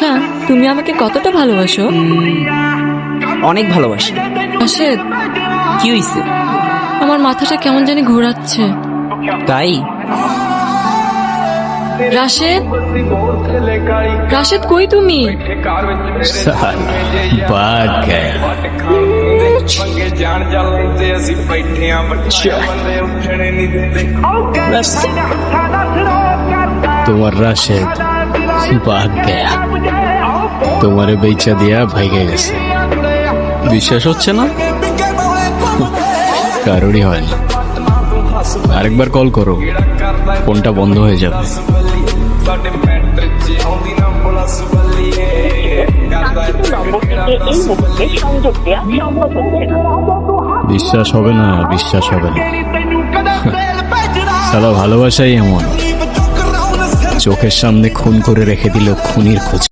আচ্ছা, তুমি আমাকে কতটা ভালোবাসো? অনেক ভালোবাসি। রাশেদ, কি হইছে? আমার মাথাটা কেমন জানি ঘোরাচ্ছে। তাই? রাশেদ, রাশেদ কই তুমি? भाग गया। তোমার রাশেদ ভাগ গয়া, তোমারে বেচা দিয়া ভাইগে গেছে। বিশ্বাস হচ্ছে না? কারোরই হয় না। আরেকবার কল করো, ফোনটা বন্ধ হয়ে যাবে। বিশ্বাস হবে না, বিশ্বাস হবে না। সারা ভালোবাসাই এমন, চোখের সামনে খুন করে রেখে দিল খুনির খোঁজ।